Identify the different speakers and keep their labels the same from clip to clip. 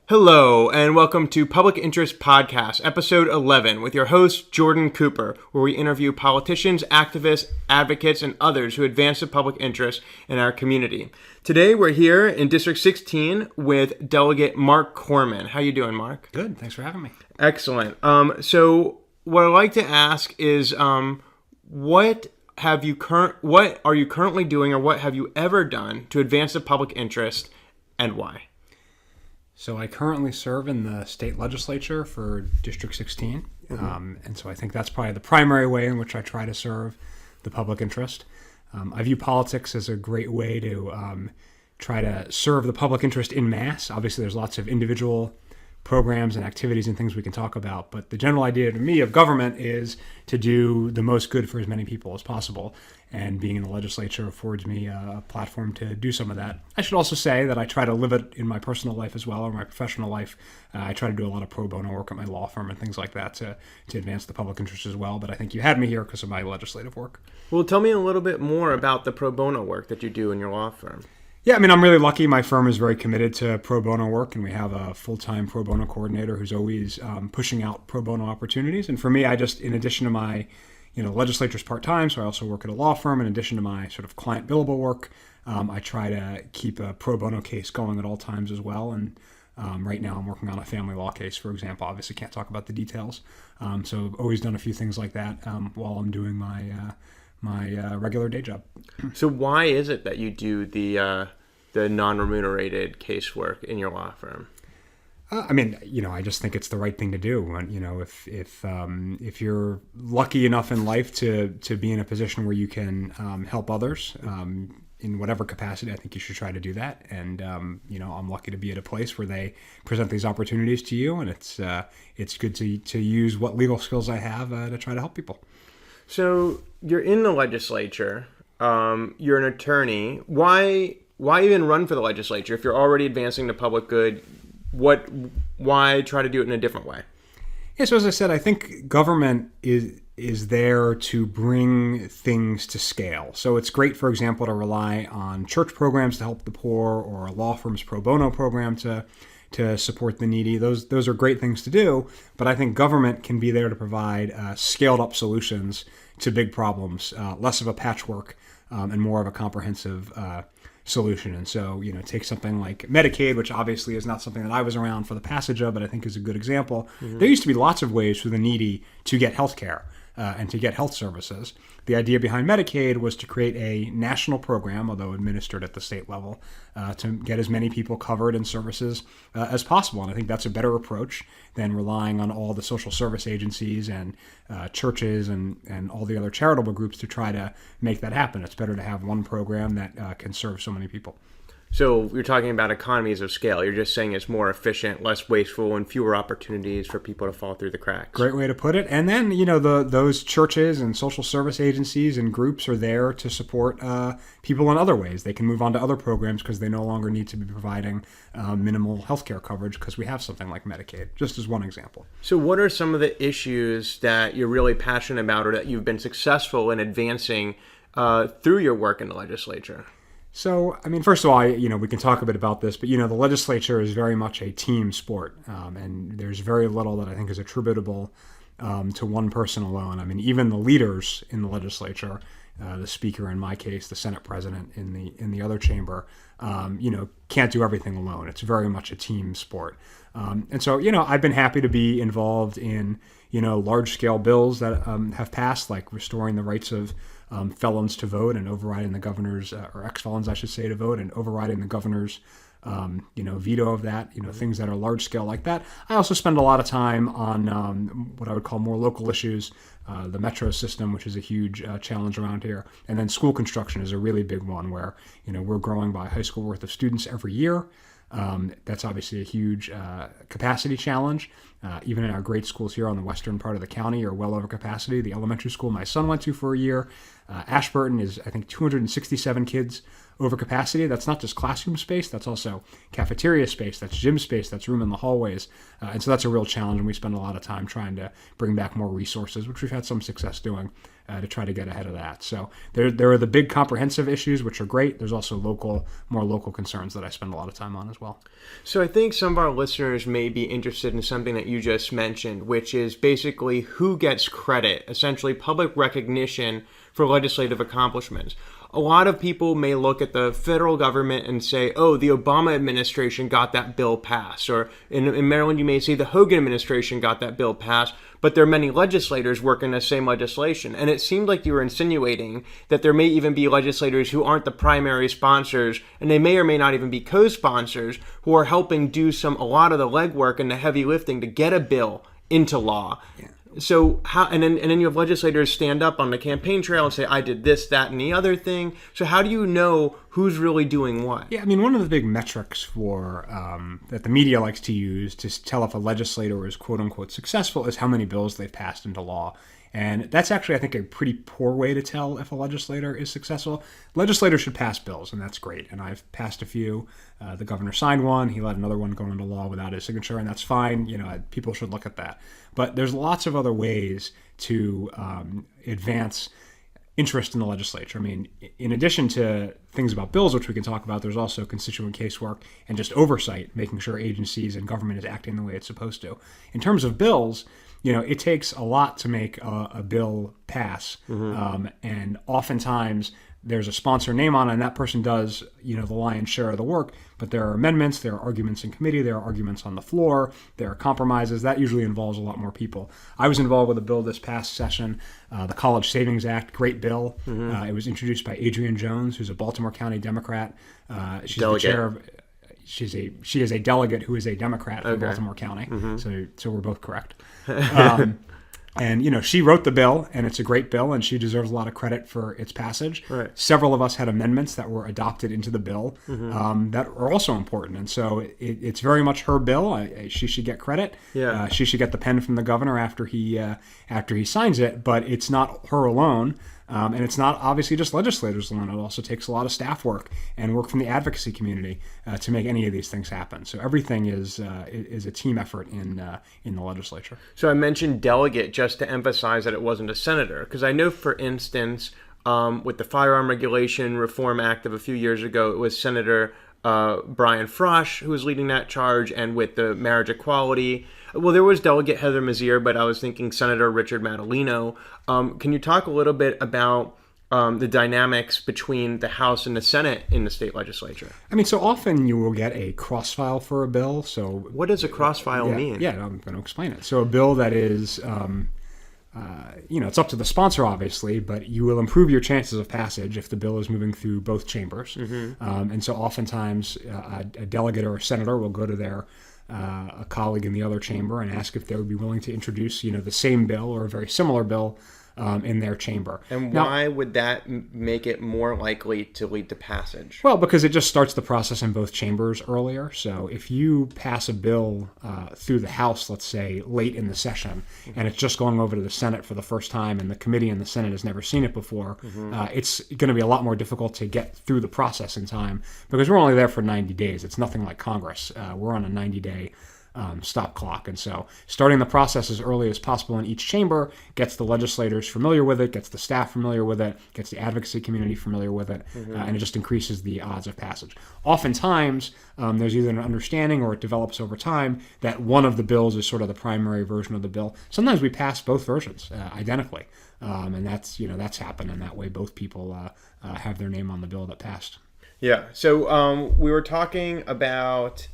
Speaker 1: Hello, and welcome to Public Interest Podcast, Episode 11, with your host, Jordan Cooper, where we interview politicians, activists, advocates, and others who advance the public interest in our community. Today, we're here in District 16 with Delegate Marc Korman. How you doing, Marc?
Speaker 2: Good. Thanks for having me.
Speaker 1: Excellent. So, what I'd like to ask is, what are you currently doing, or what have you ever done to advance the public interest, and why?
Speaker 2: So I currently serve in the state legislature for District 16, and so I think that's probably the primary way in which I try to serve the public interest. I view politics as a great way to try to serve the public interest in mass. Obviously, there's lots of individual programs and activities and things we can talk about, but the general idea to me of government is to do the most good for as many people as possible, and being in the legislature affords me a platform to do some of that. I should also say that I try to live it in my personal life as well, or my professional life. I try to do a lot of pro bono work at my law firm and things like that to advance the public interest as well, but I think you had me here because of my legislative work.
Speaker 1: Well, tell me a little bit more about the pro bono work that you do in your law firm.
Speaker 2: Yeah, I mean, I'm really lucky. My firm is very committed to pro bono work, and we have a full-time pro bono coordinator who's always pushing out pro bono opportunities. And for me, I just, in addition to my, legislature's part-time, so I also work at a law firm. In addition to my sort of client billable work, I try to keep a pro bono case going at all times as well. And right now I'm working on a family law case, for example. Obviously can't talk about the details. So I've always done a few things like that while I'm doing my regular day job.
Speaker 1: So why is it that you do the non-remunerated casework in your law firm?
Speaker 2: I just think it's the right thing to do. And, if you're lucky enough in life to be in a position where you can help others in whatever capacity, I think you should try to do that. And, I'm lucky to be at a place where they present these opportunities to you. And it's good to use what legal skills I have to try to help people.
Speaker 1: So you're in the legislature. You're an attorney. Why even run for the legislature if you're already advancing the public good? Why try to do it in a different way?
Speaker 2: Yeah, so as I said, I think government is there to bring things to scale. So it's great, for example, to rely on church programs to help the poor, or a law firm's pro bono program to support the needy. Those are great things to do, but I think government can be there to provide scaled up solutions to big problems, less of a patchwork and more of a comprehensive solution. And so, take something like Medicaid, which obviously is not something that I was around for the passage of, but I think is a good example. Mm-hmm. There used to be lots of ways for the needy to get health care and to get health services. The idea behind Medicaid was to create a national program, although administered at the state level, to get as many people covered in services as possible. And I think that's a better approach than relying on all the social service agencies and churches and all the other charitable groups to try to make that happen. It's better to have one program that can serve so many people.
Speaker 1: So you're talking about economies of scale. You're just saying it's more efficient, less wasteful, and fewer opportunities for people to fall through the cracks.
Speaker 2: Great way to put it. And then, those churches and social service agencies and groups are there to support people in other ways. They can move on to other programs because they no longer need to be providing minimal health care coverage because we have something like Medicaid, just as one example.
Speaker 1: So what are some of the issues that you're really passionate about, or that you've been successful in advancing through your work in the legislature?
Speaker 2: So, first of all, we can talk a bit about this, but, the legislature is very much a team sport, and there's very little that I think is attributable to one person alone. Even the leaders in the legislature, the speaker in my case, the Senate president in the other chamber, can't do everything alone. It's very much a team sport. And so, I've been happy to be involved in, large-scale bills that have passed, like restoring the rights of felons to vote and overriding the governor's, or ex-felons, I should say, to vote and overriding the governor's, veto of that, things that are large scale like that. I also spend a lot of time on what I would call more local issues, the metro system, which is a huge challenge around here. And then school construction is a really big one where, we're growing by a high school worth of students every year. That's obviously a huge capacity challenge. Even in our great schools here on the western part of the county are well over capacity. The elementary school my son went to for a year, Ashburton is, I think, 267 kids overcapacity. That's not just classroom space, that's also cafeteria space, that's gym space, that's room in the hallways. And so that's a real challenge, and we spend a lot of time trying to bring back more resources, which we've had some success doing to try to get ahead of that. So there are the big comprehensive issues, which are great. There's also more local concerns that I spend a lot of time on as well.
Speaker 1: So I think some of our listeners may be interested in something that you just mentioned, which is basically who gets credit, essentially public recognition for legislative accomplishments. A lot of people may look at the federal government and say, oh, the Obama administration got that bill passed. Or in Maryland, you may say the Hogan administration got that bill passed. But there are many legislators working the same legislation. And it seemed like you were insinuating that there may even be legislators who aren't the primary sponsors, and they may or may not even be co-sponsors, who are helping do a lot of the legwork and the heavy lifting to get a bill into law. Yeah. So how, and then you have legislators stand up on the campaign trail and say, I did this, that, and the other thing. So how do you know who's really doing what?
Speaker 2: Yeah, I mean, one of the big metrics for that the media likes to use to tell if a legislator is quote unquote successful is how many bills they've passed into law. And that's actually, I think, a pretty poor way to tell if a legislator is successful. Legislators should pass bills, and that's great. And I've passed a few. The governor signed one. He let another one go into law without his signature, and that's fine. People should look at that. But there's lots of other ways to advance interest in the legislature. I mean, in addition to things about bills, which we can talk about, there's also constituent casework and just oversight, making sure agencies and government is acting the way it's supposed to. In terms of bills, it takes a lot to make a bill pass. Mm-hmm. And oftentimes there's a sponsor name on it, and that person does, the lion's share of the work. But there are amendments, there are arguments in committee, there are arguments on the floor, there are compromises. That usually involves a lot more people. I was involved with a bill this past session, the College Savings Act, great bill. Mm-hmm. It was introduced by Adrienne Jones, who's a Baltimore County Democrat. She's delegate. The chair of... She is a delegate who is a Democrat for Baltimore County, mm-hmm. so we're both correct. And she wrote the bill, and it's a great bill, and she deserves a lot of credit for its passage. Right. Several of us had amendments that were adopted into the bill that are also important, and so it's very much her bill. She should get credit. Yeah. She should get the pen from the governor after he signs it, but it's not her alone. And it's not obviously just legislators alone. It also takes a lot of staff work and work from the advocacy community to make any of these things happen. So everything is a team effort in the legislature.
Speaker 1: So I mentioned delegate just to emphasize that it wasn't a senator, because I know, for instance, with the Firearm Regulation Reform Act of a few years ago, it was Senator Brian Frosch who was leading that charge, and with the marriage equality, well, there was Delegate Heather Mazier, but I was thinking Senator Richard Madaleno. Can you talk a little bit about the dynamics between the House and the Senate in the state legislature? I mean,
Speaker 2: so often you will get a cross-file for a bill. So
Speaker 1: what does a cross-file mean?
Speaker 2: Yeah, I'm going to explain it. So a bill that is, it's up to the sponsor, obviously, but you will improve your chances of passage if the bill is moving through both chambers. Mm-hmm. And so oftentimes a delegate or a senator will go to their a colleague in the other chamber and ask if they would be willing to introduce, the same bill or a very similar bill in their chamber.
Speaker 1: And why would that make it more likely to lead to passage?
Speaker 2: Well, because it just starts the process in both chambers earlier. So if you pass a bill through the House, let's say, late in the session, and it's just going over to the Senate for the first time, and the committee in the Senate has never seen it before, it's going to be a lot more difficult to get through the process in time, because we're only there for 90 days. It's nothing like Congress. We're on a 90-day stop clock. And so starting the process as early as possible in each chamber gets the legislators familiar with it, gets the staff familiar with it, gets the advocacy community familiar with it, and it just increases the odds of passage. Oftentimes, there's either an understanding or it develops over time that one of the bills is sort of the primary version of the bill. Sometimes we pass both versions identically, and that's happened, and that way both people have their name on the bill that passed.
Speaker 1: Yeah, so we were talking about...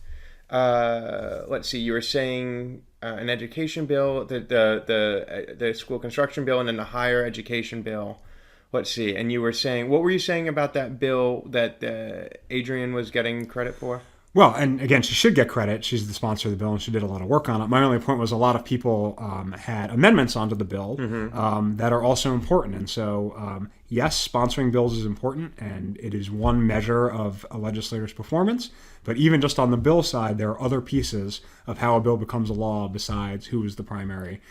Speaker 1: let's see, you were saying an education bill, the school construction bill, and then the higher education bill. Let's see, and you were saying, what were you saying about that bill that Adrienne was getting credit for?
Speaker 2: Well, and again, she should get credit. She's the sponsor of the bill, and she did a lot of work on it. My only point was a lot of people had amendments onto the bill that are also important. And so, yes, sponsoring bills is important, and it is one measure of a legislator's performance. But even just on the bill side, there are other pieces of how a bill becomes a law besides who is the primary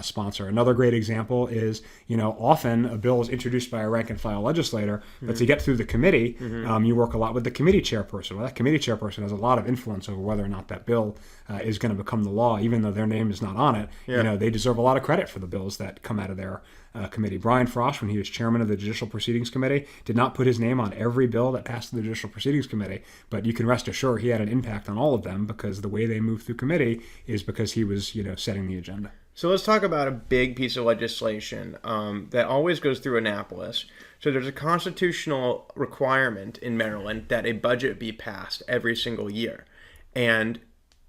Speaker 2: sponsor. Another great example is, often a bill is introduced by a rank and file legislator, but to get through the committee, you work a lot with the committee chairperson. Well, that committee chairperson has a lot of influence over whether or not that bill is going to become the law, even though their name is not on it.
Speaker 1: Yeah.
Speaker 2: They deserve a lot of credit for the bills that come out of their committee. Brian Frost, when he was chairman of the Judicial Proceedings Committee, did not put his name on every bill that passed the Judicial Proceedings Committee, but you can rest assured he had an impact on all of them, because the way they moved through committee is because he was, setting the agenda.
Speaker 1: So let's talk about a big piece of legislation that always goes through Annapolis. So there's a constitutional requirement in Maryland that a budget be passed every single year. And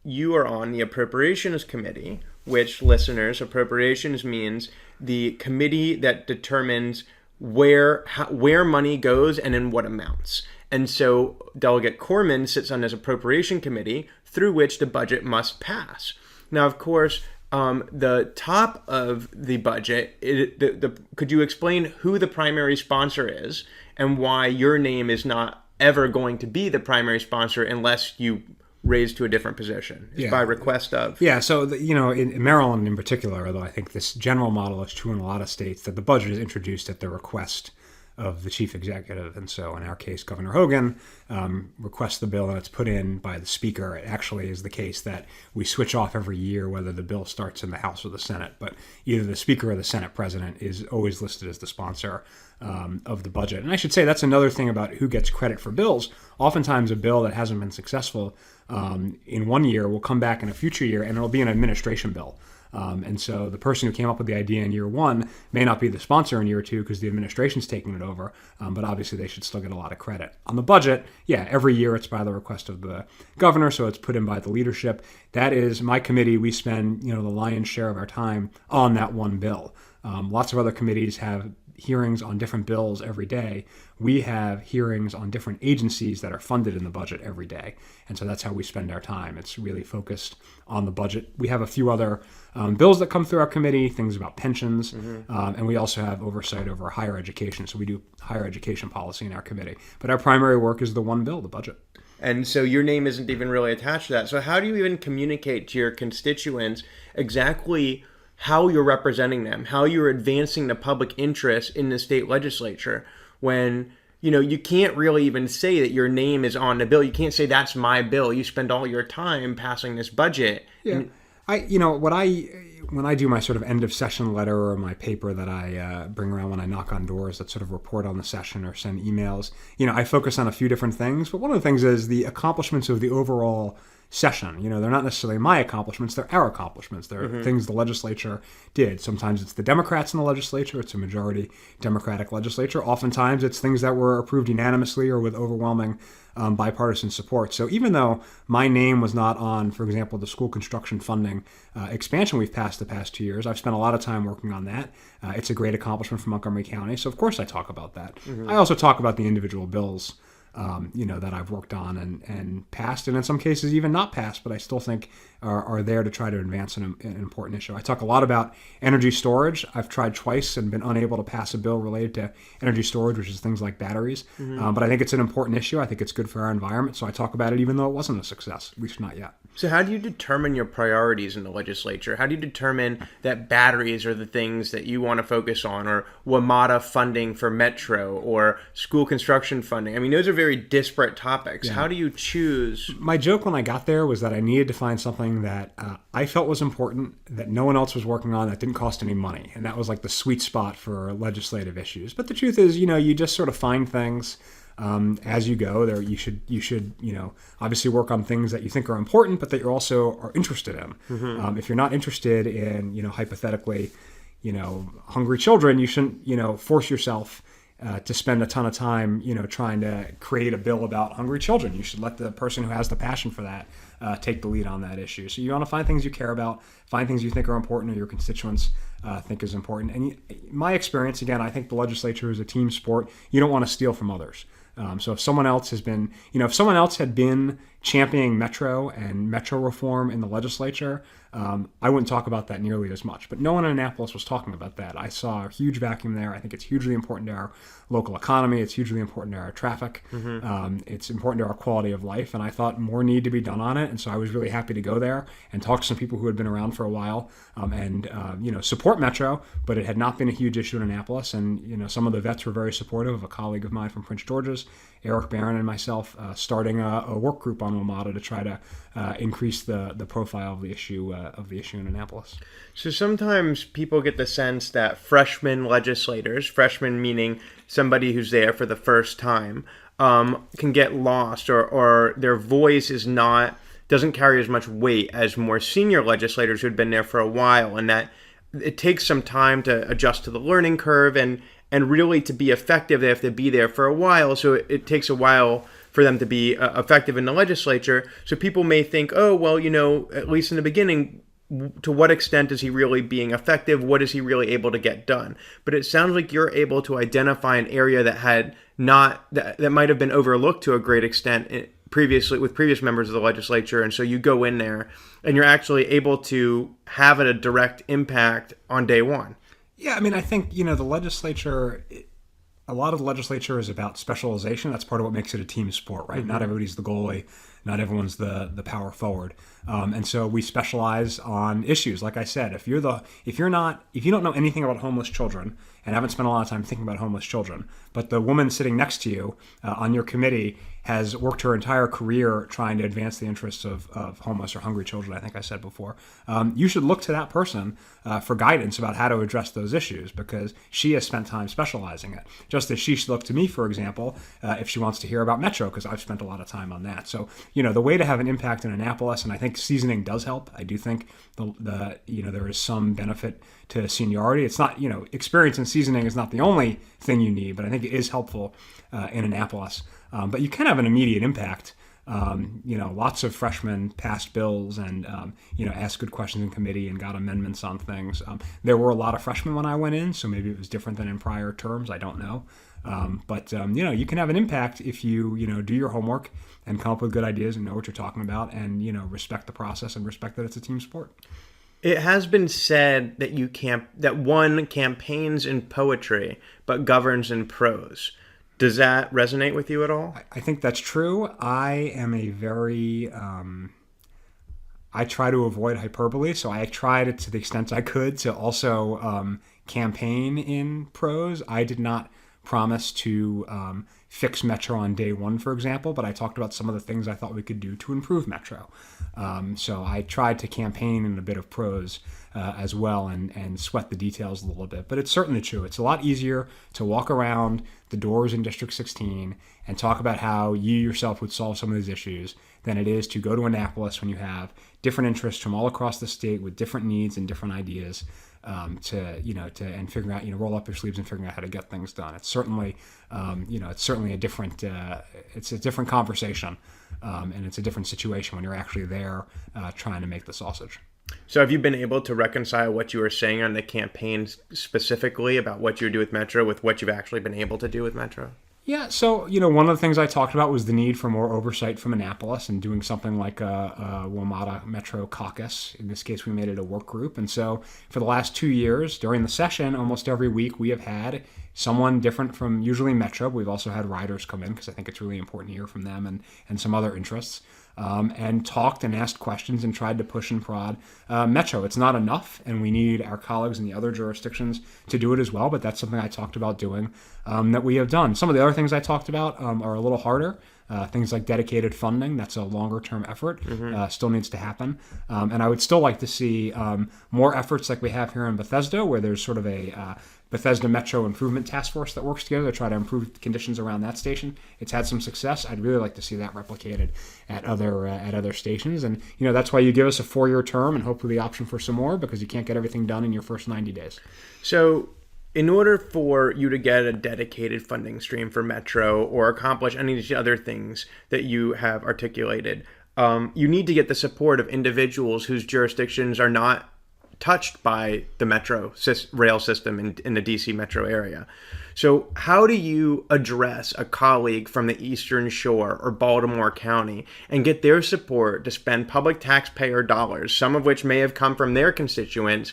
Speaker 1: you are on the Appropriations Committee, which, listeners, appropriations means the committee that determines where money goes and in what amounts. And so Delegate Korman sits on this appropriation committee through which the budget must pass. Now, of course, the top of the budget, could you explain who the primary sponsor is and why your name is not ever going to be the primary sponsor unless you raise to a different position? It's by request of.
Speaker 2: Yeah, so, in Maryland in particular, although I think this general model is true in a lot of states, that the budget is introduced at the request of the chief executive. And so in our case, Governor Hogan requests the bill and it's put in by the speaker. It actually is the case that we switch off every year whether the bill starts in the House or the Senate, but either the speaker or the Senate president is always listed as the sponsor of the budget. And I should say that's another thing about who gets credit for bills. Oftentimes a bill that hasn't been successful in one year will come back in a future year and it'll be an administration bill. And so the person who came up with the idea in year one may not be the sponsor in year two because the administration's taking it over, but obviously they should still get a lot of credit. On the budget, every year it's by the request of the governor, so it's put in by the leadership. That is my committee. We spend, the lion's share of our time on that one bill. Lots of other committees have hearings on different bills every day. We have hearings on different agencies that are funded in the budget every day. And so that's how we spend our time. It's really focused on the budget. We have a few other bills that come through our committee, things about pensions, and we also have oversight over higher education. So we do higher education policy in our committee. But our primary work is the one bill, the budget.
Speaker 1: And so your name isn't even really attached to that. So how do you even communicate to your constituents exactly how you're representing them, how you're advancing the public interest in the state legislature when, you can't really even say that your name is on the bill. You can't say that's my bill. You spend all your time passing this budget.
Speaker 2: Yeah. When I do my sort of end of session letter or my paper that I bring around when I knock on doors that sort of report on the session or send emails, I focus on a few different things. But one of the things is the accomplishments of the overall session. They're not necessarily my accomplishments, they're our accomplishments. They're things the legislature did. Sometimes it's the Democrats in the legislature, it's a majority Democratic legislature. Oftentimes it's things that were approved unanimously or with overwhelming bipartisan support. So even though my name was not on, for example, the school construction funding expansion we've passed the past 2 years, I've spent a lot of time working on that. It's a great accomplishment for Montgomery County. So of course I talk about that. I also talk about the individual bills that I've worked on and passed, and in some cases even not passed, but I still think are there to try to advance an important issue. I talk a lot about energy storage. I've tried twice and been unable to pass a bill related to energy storage, which is things like batteries. But I think it's an important issue. I think it's good for our environment, so I talk about it even though it wasn't a success, at least not yet.
Speaker 1: So how do you determine your priorities in the legislature? How do you determine that batteries are the things that you want to focus on, or Wmata funding for Metro, or school construction funding? I mean, those are very disparate topics. Yeah. How do you choose?
Speaker 2: My joke when I got there was that I needed to find something that I felt was important, that no one else was working on, that didn't cost any money. And that was like the sweet spot for legislative issues. But the truth is, you just sort of find things as you go. There, you should obviously work on things that you think are important, but that you also are interested in. If you're not interested in, hypothetically, hungry children, you shouldn't, force yourself to spend a ton of time, trying to create a bill about hungry children. You should let the person who has the passion for that take the lead on that issue. So you want to find things you care about, find things you think are important or your constituents think is important. And my experience, again, I think the legislature is a team sport. You don't want to steal from others. So if someone else has been, if someone else had been championing Metro and Metro reform in the legislature, I wouldn't talk about that nearly as much. But no one in Annapolis was talking about that. I saw a huge vacuum there. I think it's hugely important to our local economy. It's hugely important to our traffic. It's important to our quality of life. And I thought more need to be done on it. And so I was really happy to go there and talk to some people who had been around for a while and support Metro. But it had not been a huge issue in Annapolis. And, some of the vets were very supportive of a colleague of mine from Prince George's, Eric Barron, and myself starting a work group on Wmata to try to increase the profile of the issue in Annapolis.
Speaker 1: So sometimes people get the sense that freshman legislators, freshman meaning somebody who's there for the first time, can get lost or their voice doesn't carry as much weight as more senior legislators who'd been there for a while, and that it takes some time to adjust to the learning curve and really to be effective, they have to be there for a while. So it takes a while for them to be effective in the legislature. So people may think, oh, well, at least in the beginning, to what extent is he really being effective? What is he really able to get done? But it sounds like you're able to identify an area that might have been overlooked to a great extent previously with previous members of the legislature. And so you go in there and you're actually able to have a direct impact on day one.
Speaker 2: Yeah, I think, the legislature, a lot of the legislature is about specialization. That's part of what makes it a team sport, right? Not everybody's the goalie. Not everyone's the power forward. And so we specialize on issues. Like I said, if you don't know anything about homeless children and haven't spent a lot of time thinking about homeless children, but the woman sitting next to you on your committee has worked her entire career trying to advance the interests of homeless or hungry children, I think I said before, you should look to that person for guidance about how to address those issues because she has spent time specializing it. Just as she should look to me, for example, if she wants to hear about Metro, because I've spent a lot of time on that. So, the way to have an impact in Annapolis, and I think seasoning does help. I do think there is some benefit to seniority. It's not, experience in seasoning is not the only thing you need, but I think it is helpful in Annapolis. But you can have an immediate impact. Lots of freshmen passed bills and, asked good questions in committee and got amendments on things. There were a lot of freshmen when I went in, so maybe it was different than in prior terms. I don't know. But you can have an impact if you, do your homework and come up with good ideas and know what you're talking about and, respect the process and respect that it's a team sport.
Speaker 1: It has been said that one campaigns in poetry but governs in prose. Does that resonate with you at all?
Speaker 2: I think that's true. I am I try to avoid hyperbole, so I tried to the extent I could to also campaign in prose. I did not promise to fix Metro on day one, for example, but I talked about some of the things I thought we could do to improve Metro. So I tried to campaign in a bit of prose as well and sweat the details a little bit. But it's certainly true. It's a lot easier to walk around the doors in District 16 and talk about how you yourself would solve some of these issues than it is to go to Annapolis when you have different interests from all across the state with different needs and different ideas and figure out, roll up your sleeves and figuring out how to get things done. It's certainly, it's certainly a different, it's a different conversation and it's a different situation when you're actually there trying to make the sausage.
Speaker 1: So have you been able to reconcile what you were saying on the campaign specifically about what you would do with Metro with what you've actually been able to do with Metro?
Speaker 2: Yeah, so, one of the things I talked about was the need for more oversight from Annapolis and doing something like a Wmata Metro Caucus. In this case, we made it a work group. And so for the last 2 years, during the session, almost every week, we have had someone different from usually Metro. We've also had riders come in because I think it's really important to hear from them and some other interests. And talked and asked questions and tried to push and prod Metro. It's not enough, and we need our colleagues in the other jurisdictions to do it as well, but that's something I talked about doing that we have done. Some of the other things I talked about are a little harder. Things like dedicated funding, that's a longer-term effort, still needs to happen. And I would still like to see more efforts like we have here in Bethesda, where there's sort of a Bethesda Metro Improvement Task Force that works together to try to improve conditions around that station. It's had some success. I'd really like to see that replicated at other stations. And, that's why you give us a 4-year term and hopefully the option for some more, because you can't get everything done in your first 90 days.
Speaker 1: So in order for you to get a dedicated funding stream for Metro or accomplish any of the other things that you have articulated, you need to get the support of individuals whose jurisdictions are not touched by the metro rail system in the DC metro area. So how do you address a colleague from the Eastern Shore or Baltimore County and get their support to spend public taxpayer dollars, some of which may have come from their constituents,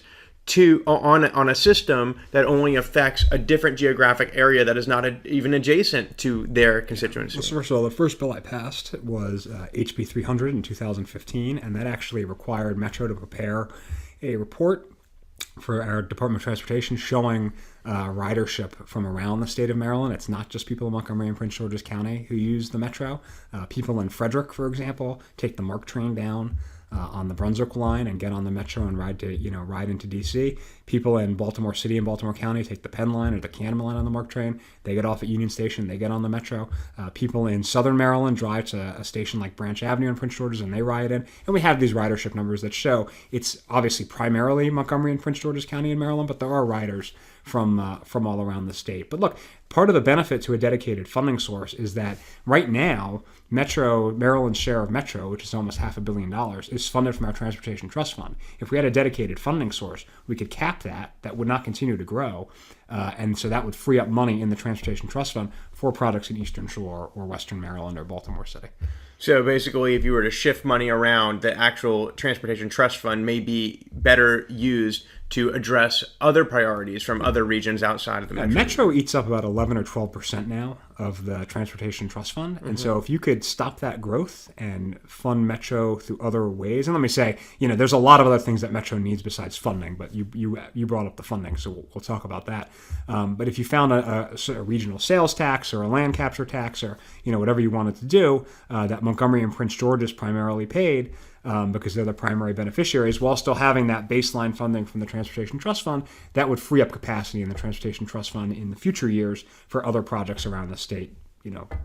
Speaker 1: on a system that only affects a different geographic area that is not even adjacent to their constituency?
Speaker 2: Well, first of all, the first bill I passed was HB 300 in 2015, and that actually required Metro to prepare a report for our Department of Transportation showing ridership from around the state of Maryland. It's not just people in Montgomery and Prince George's County who use the Metro. People in Frederick, for example, take the Marc train down on the Brunswick line and get on the Metro and ride into D.C. People in Baltimore City and Baltimore County take the Penn line or the Canton line on the Marc train. They get off at Union Station. They get on the Metro. People in Southern Maryland drive to a station like Branch Avenue in Prince George's and they ride in. And we have these ridership numbers that show it's obviously primarily Montgomery and Prince George's County in Maryland, but there are riders from all around the state. But look, part of the benefit to a dedicated funding source is that right now, Maryland's share of Metro, which is almost $500 million, is funded from our Transportation Trust Fund. If we had a dedicated funding source, we could cap that. That would not continue to grow. And so that would free up money in the Transportation Trust Fund for projects in Eastern Shore or Western Maryland or Baltimore City.
Speaker 1: So basically, if you were to shift money around, the actual Transportation Trust Fund may be better used to address other priorities from other regions outside of the Metro.
Speaker 2: Metro eats up about 11 or 12% now of the Transportation Trust Fund. And so if you could stop that growth and fund Metro through other ways, and let me say, there's a lot of other things that Metro needs besides funding, but you brought up the funding, so we'll talk about that. But if you found a regional sales tax or a land capture tax or, whatever you wanted to do, that Montgomery and Prince George is primarily paid, because they're the primary beneficiaries, while still having that baseline funding from the Transportation Trust Fund, that would free up capacity in the Transportation Trust Fund in the future years for other projects around the state,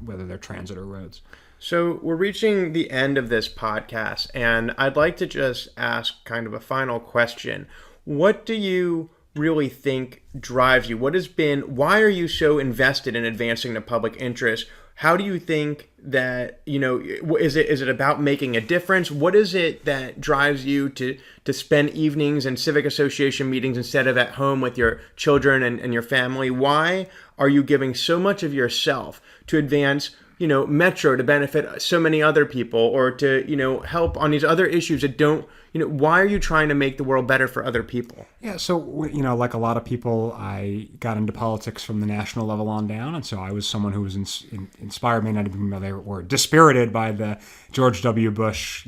Speaker 2: whether they're transit or roads.
Speaker 1: So we're reaching the end of this podcast, and I'd like to just ask kind of a final question. What do you really think drives you? Why are you so invested in advancing the public interest? How do you think that, is it about making a difference? What is it that drives you to spend evenings in civic association meetings instead of at home with your children and your family? Why are you giving so much of yourself to advance, Metro to benefit so many other people or to, help on these other issues that don't, why are you trying to make the world better for other people?
Speaker 2: Yeah, so, like a lot of people, I got into politics from the national level on down. And so I was someone who was inspired, may not even know they were dispirited by the George W. Bush,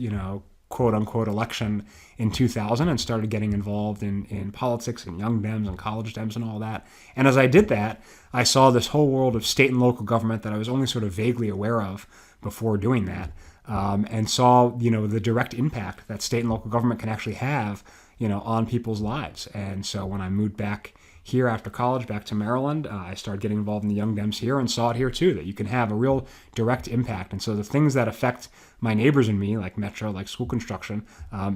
Speaker 2: quote unquote election in 2000 and started getting involved in politics and young Dems and college Dems and all that. And as I did that, I saw this whole world of state and local government that I was only sort of vaguely aware of before doing that. And saw, the direct impact that state and local government can actually have, on people's lives. And so when I moved back here after college, back to Maryland, I started getting involved in the Young Dems here and saw it here too, that you can have a real direct impact. And so the things that affect my neighbors and me, like Metro, like school construction,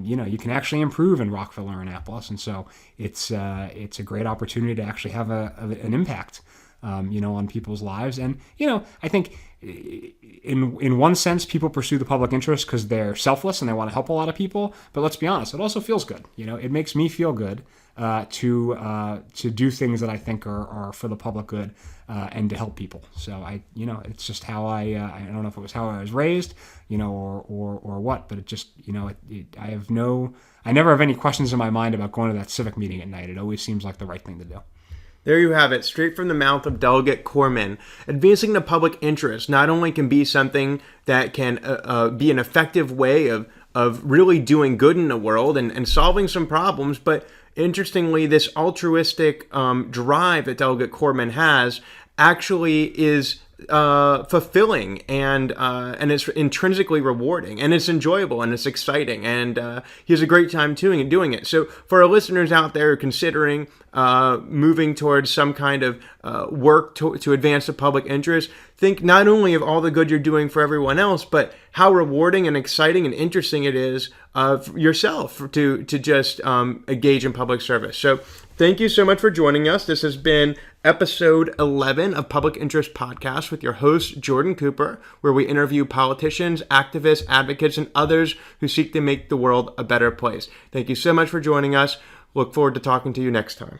Speaker 2: you can actually improve in Rockville or Annapolis. And so it's a great opportunity to actually have an impact, on people's lives. And, I think in one sense, people pursue the public interest because they're selfless and they want to help a lot of people. But let's be honest, it also feels good. It makes me feel good to do things that I think are for the public good and to help people. So it's just how I don't know if it was how I was raised, or what, but it just, I never have any questions in my mind about going to that civic meeting at night. It always seems like the right thing to do.
Speaker 1: There you have it, straight from the mouth of Delegate Korman. Advancing the public interest not only can be something that can be an effective way of really doing good in the world and solving some problems, but interestingly, this altruistic drive that Delegate Korman has actually is fulfilling and it's intrinsically rewarding and it's enjoyable and it's exciting and he has a great time doing it. So for our listeners out there considering moving towards some kind of work to advance the public interest, think not only of all the good you're doing for everyone else, but how rewarding and exciting and interesting it is for yourself to just engage in public service. So thank you so much for joining us. This has been episode 11 of Public Interest Podcast with your host, Jordan Cooper, where we interview politicians, activists, advocates, and others who seek to make the world a better place. Thank you so much for joining us. Look forward to talking to you next time.